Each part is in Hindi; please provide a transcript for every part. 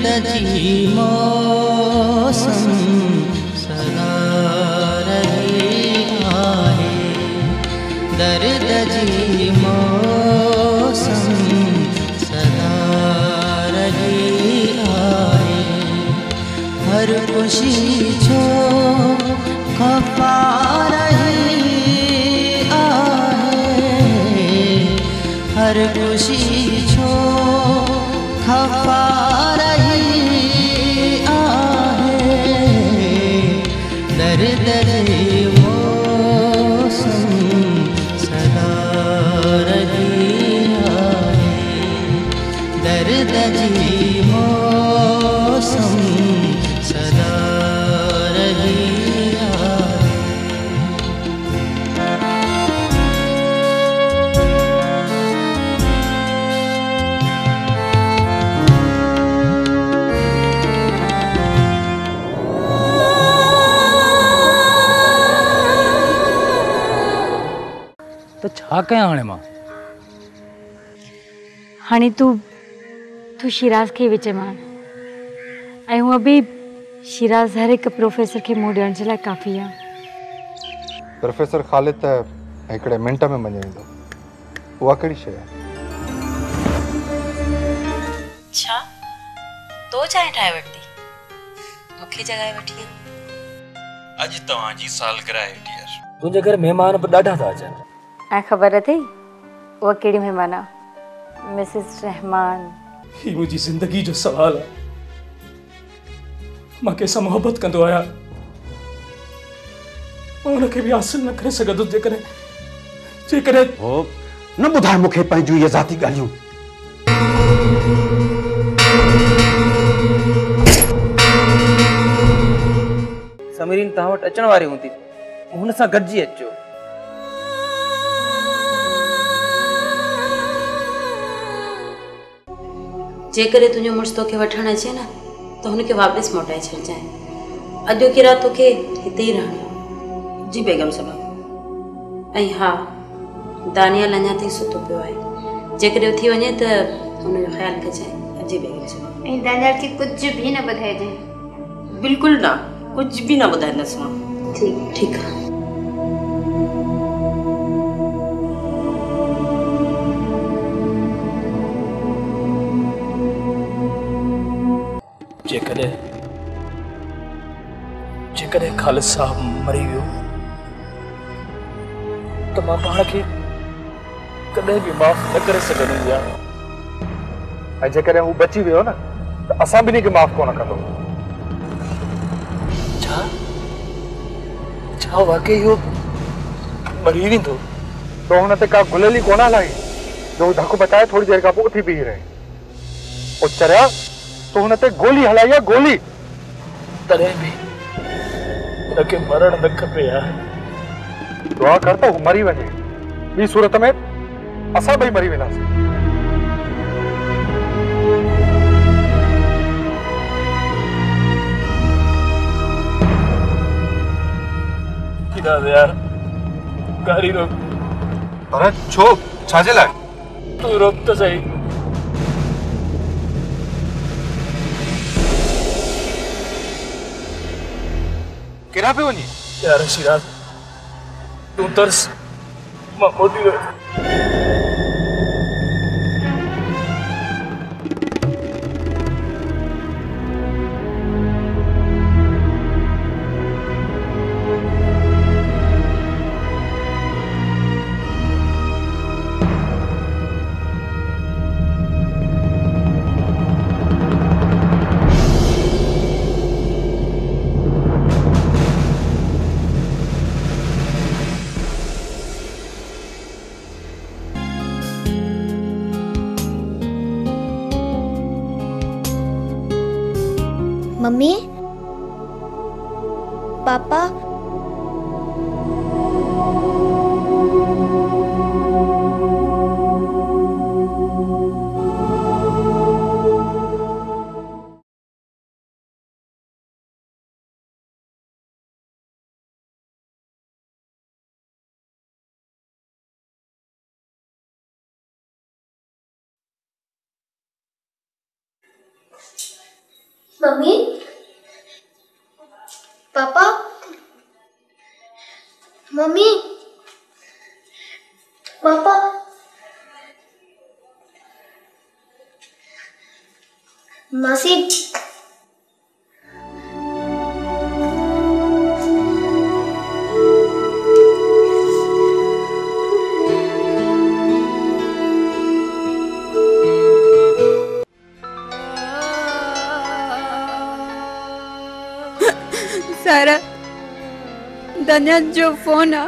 जी मौसम सदा रही आहे, दर्द जी मौसम सदा रही आहे। हर खुशी छो खफा रही आहे, हर खुशी छो खफा रही आहे, दर्द जी मौसम सदा रही आहे, दर्द जी मौसम सदा रही आहे। तो छा कयां हाणे मां? हाणे तू शिराज के विच में ऐं हूअं बि शिराज हर एक प्रोफेसर के मुंहुं ॾियण जे लाइ काफ़ी आहे। प्रोफेसर ख़ालिद त हिकिड़े मिंट में मञी वेंदो। उहा कहिड़ी शइ आहे? छा तो चांहि ठाहे वठंदी, मूंखे जॻाए वठी आहे। अॼु तव्हांजी सालगिरह आहे डियर। तुंहिंजे घर महिमान बि ॾाढा था अचनि। ऐं ख़बर अथई उहा कहिड़ी महिमान आहे? मिसिस रहमान। ही मुंहिंजी ज़िंदगी जो सवाल आहे। मां कंहिंसां मोहबत कंदो आहियां, मां हुनखे बि हासिल न करे सघंदुसि जेकॾहिं हो न ॿुधाए मूंखे पंहिंजूं इहे ज़ाती ॻाल्हियूं। समीरीन तव्हां वटि अचण वारी हूंदी, हुन सां गॾिजी अचो। जेकॾहिं तुंहिंजो मुड़ुसु तोखे वठणु अचे न त हुनखे वापसि मोटाए छॾिजांइ। अॼु की राति तोखे हिते ई रहणो आहे। जी बेगम साहब। ऐं हा, दानियाल अञा ताईं सुतो पियो आहे। जेकॾहिं उथी वञे त हुनजो ख़्यालु कजांइ। जी बेगम साहब। ऐं दानियाल खे कुझु बि न ॿुधाइजांइ। बिल्कुलु न, कुझु बि न ॿुधाईंदसि मां। ठीकु आहे। जेकॾहिं ख़ालिद साहब मरी वियो त मां पाण खे कॾहिं बि माफ़ न करे सघंदुमि यार। ऐं जेकॾहिं हू बची वियो न त असां ॿिन्ही खे माफ़ कोन कंदो। छा वाकई इहो मरी वेंदो? तो हुन ते का गुलेली कोन हलाई जो धकु पचाए थोड़ी देर खां पोइ उथी बीही रहे। ओ चरिया तो हुन ते गोली हलाई आहे, गोली। तॾहिं बि हुनखे मरण न खपे यार। दुआ कर त हू मरी वञे, ॿी सूरत में असां ॿई मरी वेंदासीं। यार गाड़ी रोक। अरे छो छाजे लाइ? तू रोक तो सही। केड़ा पे वनी? यार शिराज तू तरस मां मोटी मम्मी, पापा, मम्मी, पापा, मम्मी, पापा, मासी, सारा धन्या जो फोन आ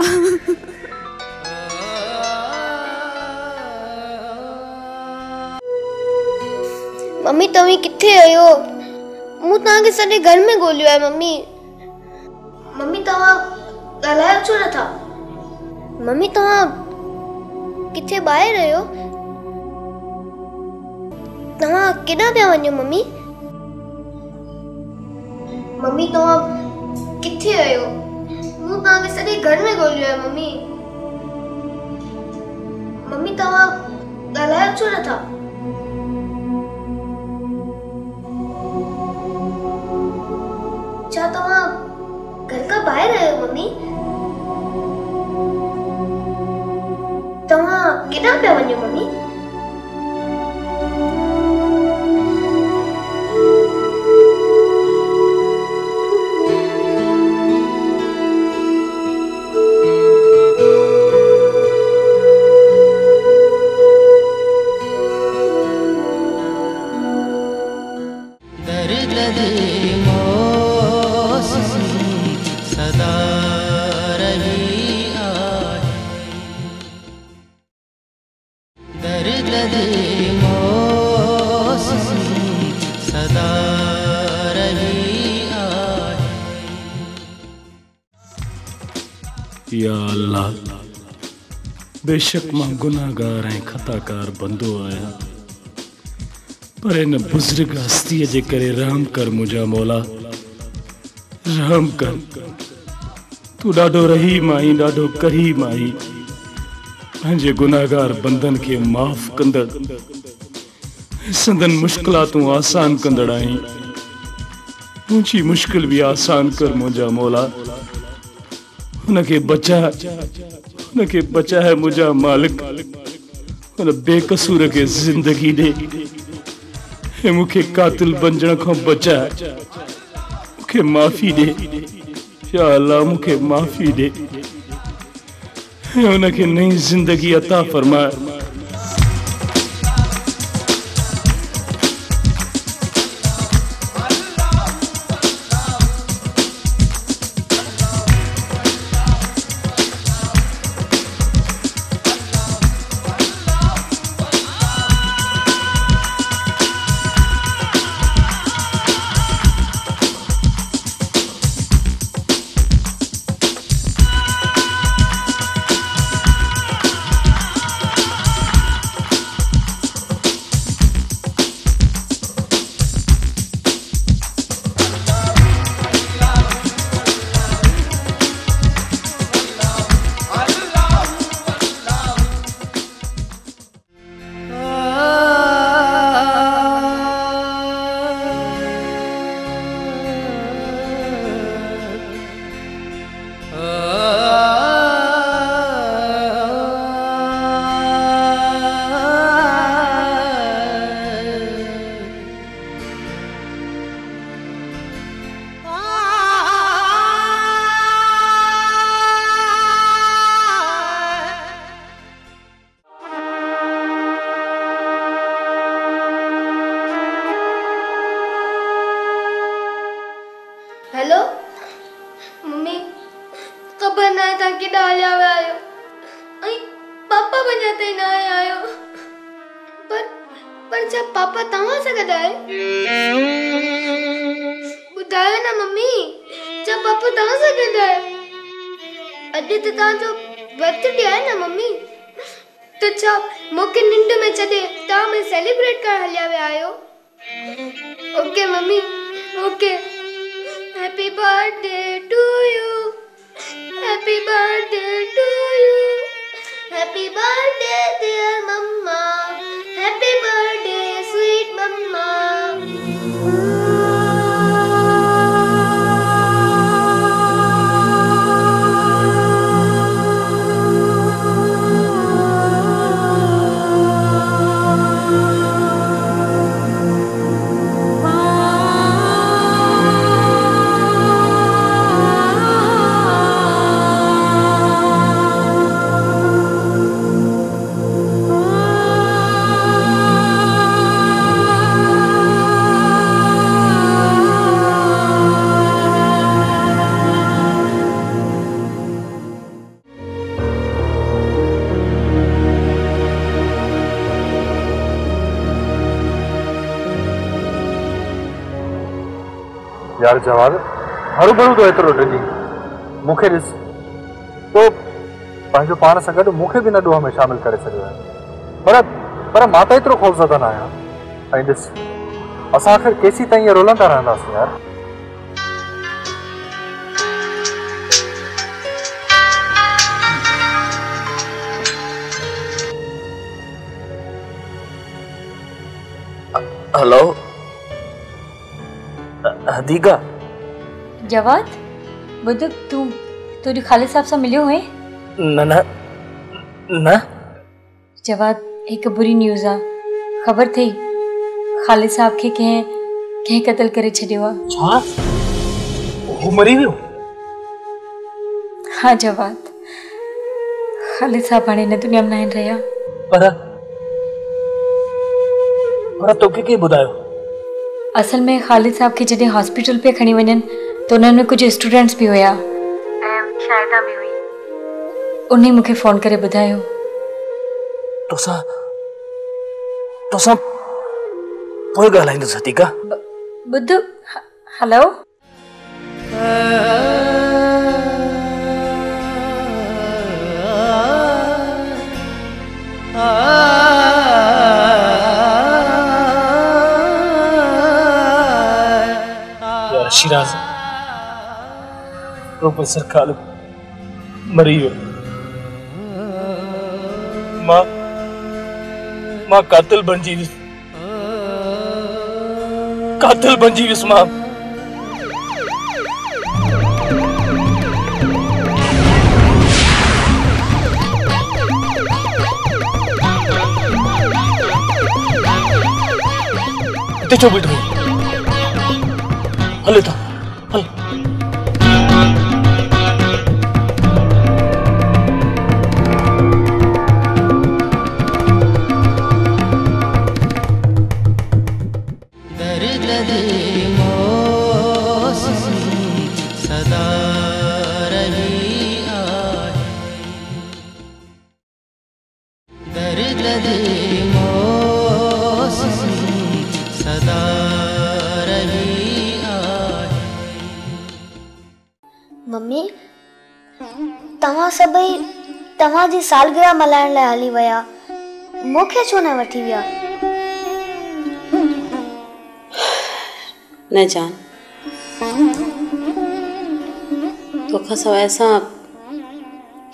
मम्मी तव्हीं किथे आयो? मूं तव्हांखे सॼे घर में ॻोल्हियो आहे मम्मी। मम्मी तव्हां ॻाल्हायो छो नथा? मम्मी तव्हां किथे ॿाहिरि आहियो? तव्हां केॾांहुं पिया वञो मम्मी? मम्मी तव्हां किथे आहियो? मूं तव्हांखे सॼे घर में ॻोल्हियो आहे मम्मी। मम्मी तव्हां ॻाल्हायो छो नथा? क्या तव्हां घर खां ॿाहिरि आहियो मम्मी? तव्हां केॾांहुं पिया वञो मम्मी? या अल्लाह, बेशक मां गुनाहगार ऐं खताकार बंदो आहियां, पर इन बुज़ुर्ग हस्तीअ जे करे रहम कर मुंहिंजा मौला, रहम कर। तूं ॾाढो रहीम आहीं, ॾाढो करीम आहीं। पंहिंजे गुनाहगार बंदन खे माफ़ कंदड़, संदन मुश्किलातूं आसान कंदड़ आहीं। मुंहिंजी मुश्किल बि आसान कर मुंहिंजा मौला। उनके बचा है मुझा मालिक। उन बेकसूर के जिंदगी दे, मुखे कातिल बंजण को बचा, मुखे माफी दे या अल्लाह, मुखे माफी दे, उनके नई जिंदगी अता फरमाए। हेलो मम्मी, खबर ना था कि डालिया आयो, आई पापा बना ते ना आयो, पर जब पापा तव्हां सां गॾु आहे, ॿुधायो ना मम्मी, जब पापा तव्हां सां गॾु आहे, अॼु त तव्हांजो बर्थडे आहे ना मम्मी, तो छा मूंखे निंड में छॾे तव्हां में सेलिब्रेट करण हलिया विया आहियो? Okay mummy, okay. Happy birthday to you. Happy birthday to you. Happy birthday dear mama. Happy birthday sweet mama. यार जवाब हरू भरू तो एतिरो ॾिनी मूंखे ॾिस तो पंहिंजो पाण सां गॾु मूंखे बि न ॾोह में शामिल करे छॾियो आहे पर मां त एतिरो ख़ौफ़ज़दा न आहियां ऐं ॾिस असां आख़िर केसी ताईं इहे रोलंदा रहंदासीं यार हेलो हदीका जवाद बुध तू तुझे खालिद साहब से मिलियो है न न न जवाद एक बुरी न्यूज़ आ खबर थी खालिद साहब के कंहिं कत्ल करे छॾियो आहे छा वो मरी वियो हाँ जवाद खालिद साहब हाणे हिन दुनिया में न आहिनि रहिया पर तोखे के बुधायो असल में खालिद साहब के जॾहिं हॉस्पिटल पे खणी वञनि तो उन्हनि में कुछ स्टूडेंट्स भी हुया शायदा भी हुई उन्हें मूंखे फोन करे ॿुधायो तोसां पोइ ॻाल्हाईंदुसि हदीका बुध हेलो शिराज प्रोफेसर खालिद मरी वियो मां कातिल बणिजी वियुसि मां हिते छो बीठो हले तो हल मम्मी तव्हां सभई तव्हां जी सालगिरह मल्हाइण लाइ हली विया मूंखे छो न वठी विया न जान तोखां सवाइ असां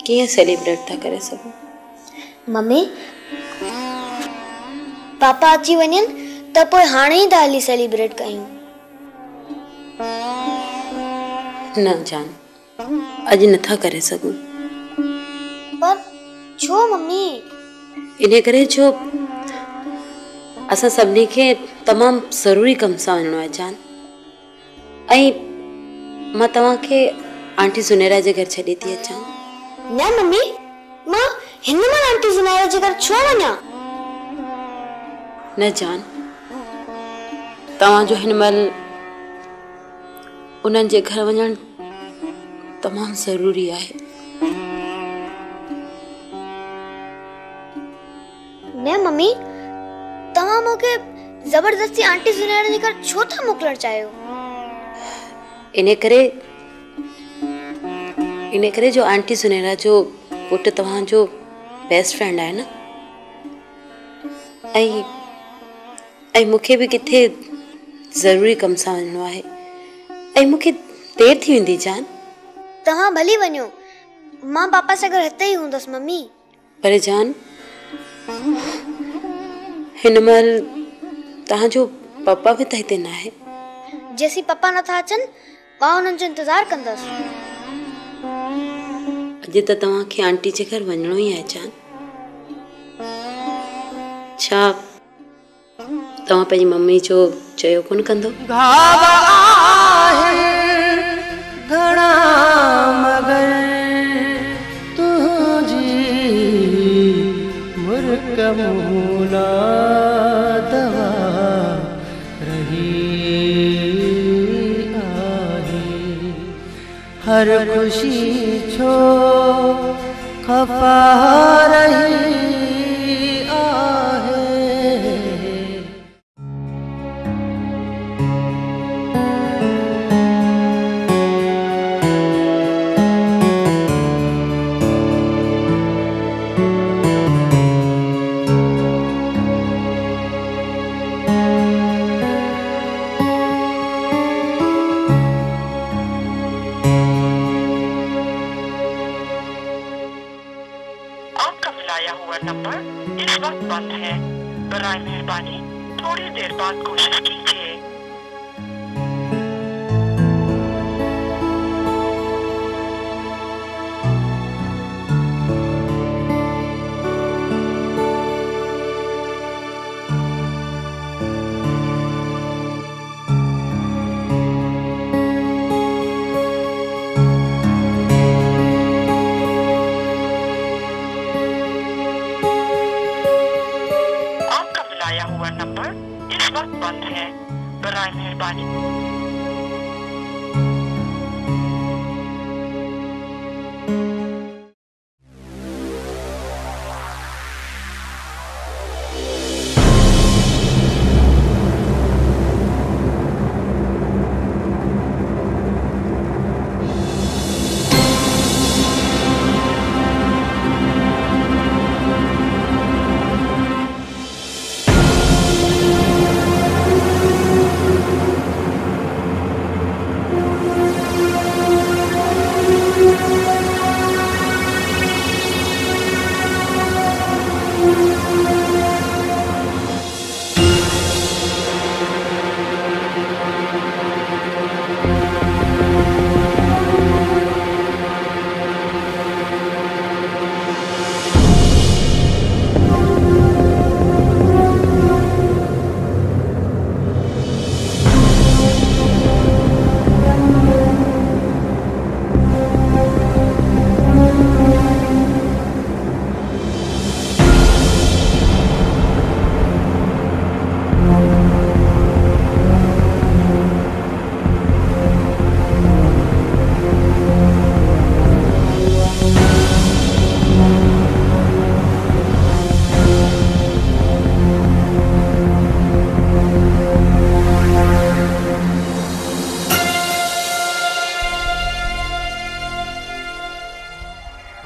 कीअं सेलिब्रेट था करे सघूं मम्मी पापा अची वञनि त पोइ हाणे ई था हली सेलिब्रेट कयूं न जान अॼु नथा करे सघूं पर छो मम्मी इन करे छो असां सभिनी खे तमामु ज़रूरी कम सां वञिणो आहे जान ऐं मां तव्हांखे आंटी सुनेरा जे घर छॾे थी अचां न मम्मी मां हिन महिल आंटी सुनेरा जे घर छो वञां न जान तव्हांजो हिन महिल उन्हनि जे घर वञणु तमामु ज़रूरी आहे न मम्मी तव्हां मूंखे ज़बरदस्ती आंटी सुनेरा जे घर छो था मोकिलणु चाहियो इन करे जो आंटी सुनेरा जो पुटु तव्हांजो बेस्ट फ्रेंड आहे न ऐं मूंखे बि किथे ज़रूरी कम सां वञिणो आहे ऐं मूंखे देरि थी वेंदी जान तव्हां भली वञो मां पापा सां गॾु हिते ई हूंदसि मम्मी पर जान हिन महिल तव्हांजो पप्पा बि त हिते न आहे जेसीं पप्पा नथा अचनि मां हुननि जो इंतज़ारु कंदसि अॼु त तव्हांखे आंटी जे घर वञिणो ई आहे जान छा तव्हां पंहिंजी मम्मी जो चयो कोन कंदो घणा मगर तुझी मुर्क मूला दवा रही आहे हर खुशी छो खफा रही आहे वक्त बंद है। बराए मेहरबानी थोड़ी देर बाद कोशिश कीजिए।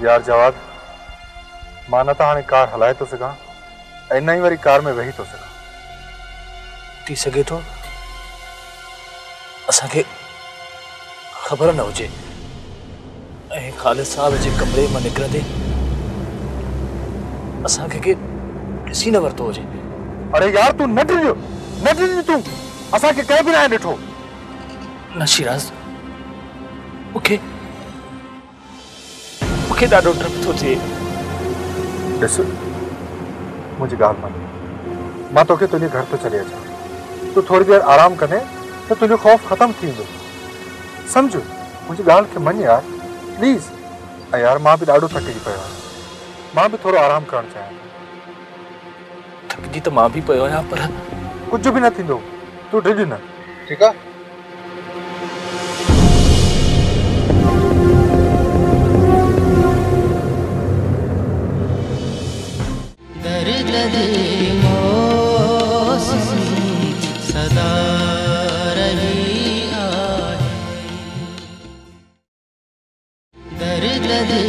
यार जवाद, माना तो हाणे कार हलाए तो सघां ऐं न ई वरी कार में वेही तो सघां। थी सघे थो असांखे ख़बर न हुजे ऐं ख़ालिद साहब जे कमरे मां निकिरंदे असांखे के ॾिसी न वरितो हुजे। अरे यार तू न ॾिजो तूं, असांखे कंहिं बि न ॾिठो। न शिराज, मूंखे ॾाढो डप थो थिए। ॾिस मुंहिंजी ॻाल्हि मञ, मां तोखे तुंहिंजे घर तो छॾे अचां। तूं थोड़ी देर आराम कने तो तुंहिंजो खौफ ख़त्म थी वेंदो। सम्झ मुंहिंजी ॻाल्हि खे मञ यार प्लीज़। ऐं यार मां बि ॾाढो थकिजी पियो आहियां, मां बि थोरो आराम करणु चाहियां। थकिजी त मां बि पियो आहियां, पर कुझु बि न थींदो, तूं ढिज न, ठीकु आहे? सदा रही आए, दर्द दे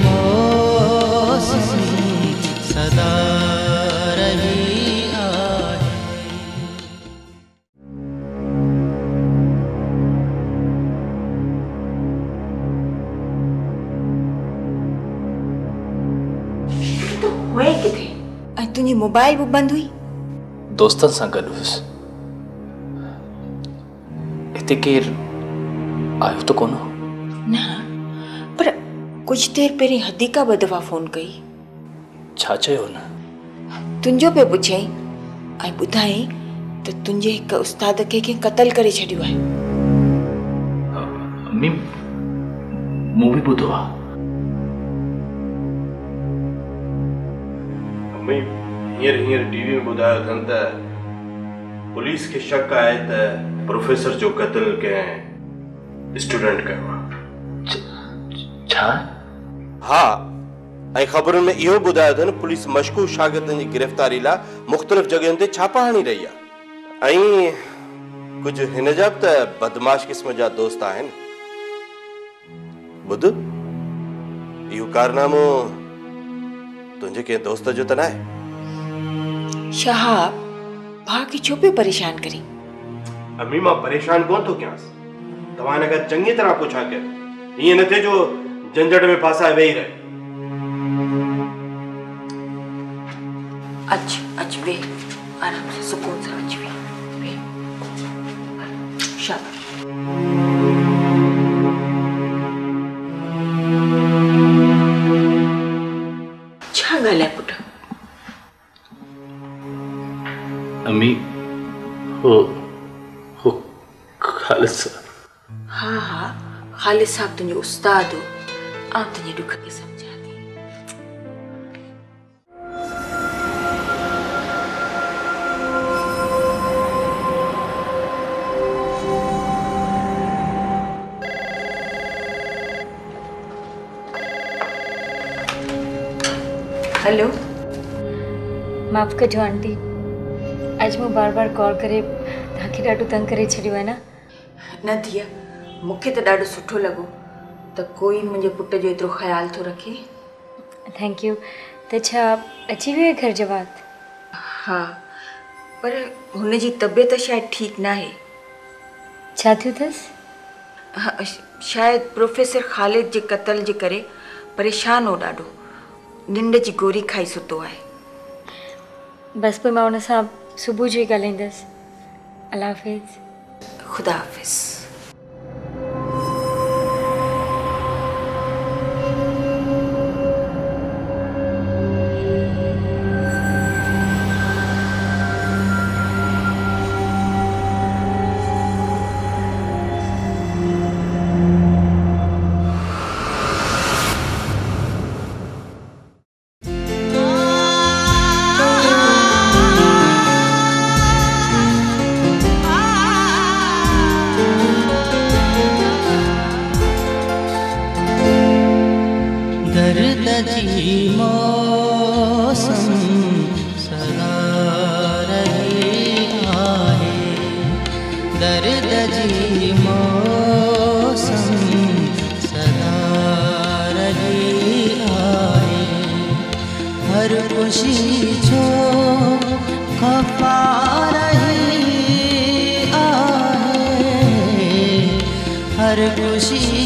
मौसमी सदा रही आए। तो हुए किथे? ऐं तुंहिंजी मोबाइल भी बंद हुई? दोस्तनि सां गॾु हुयुसि। हिते केरु आयो त कोन? न, पर कुछ देर पहिरीं हदीका 2 दफ़ा फोन कई। छा चयो न? तुंहिंजो पे पुछई ऐं ॿुधाई त तुंहिंजे हिकु उस्ताद खे कंहिं क़तल करे छॾियो आहे। अम्मी, मूं बि ॿुधो आहे। अम्मी, हींअर टीवी में ॿुधायो अथनि त पुलिस खे शक आहे त प्रोफेसर जो क़त्ल कंहिं स्टूडेंट कयो आहे। छा? हा, ऐं ख़बरुनि में इहो ॿुधायो अथनि पुलिस मशकूक शागिर्दनि जी गिरफ़्तारी लाइ मुख़्तलिफ़ जॻहियुनि ते छापा हणी रही आहे। ऐं कुझु हिन जा बि त बदमाश क़िस्म जा दोस्त आहिनि। ॿुध, इहो कारनामो तुंहिंजे कंहिं दोस्त जो त न आहे? शहाब, भाउ खे छो पियो परेशान करी? अम्मी, मां परेशान कोन थो कयांसि, तव्हां हिन खां चङी तरह पुछा कयो। ईअं न थिए जो झंझट में फासाए वेही रहे। अच वे आराम से सुकून से अच वे शाबाश। छा ॻाल्हाए पुट? अम्मी हो खालिद साहब। हाँ हाँ, खालिद साहब तुझे उस्ताद हो, आप तुझे दुख के समझा दी। हेलो, माफ़ कजो आंटी, आज मैं बार बार कॉल करे तव्हांखे ॾाढो तंग करे छॾियो आहे न। न धीअ, मूंखे त ॾाढो सुठो लॻो त कोई मुंहिंजे पुट जो एतिरो ख़्याल थो रखे। Thank you. त छा अची वियो आहे घर जवाब? हाँ, पर हुनजी तबीयत शायदि ठीकु न आहे। छा थियो अथसि? हाँ, शायदि प्रोफेसर खालिद जे क़त्ल जे करे परेशान हो ॾाढो, निंड जी गोरी खाई सुतो आहे। बस पोइ मां हुन सां सुबुह जो ई ॻाल्हाईंदसि। अल्लाह हाफ़िज़। खुदा हाफ़िज़। दर्द जी मौसम सदा रही आहे, दर्द जी मौसम सदा रही आहे। हर खुशी छो खफा रही आहे, हर खुशी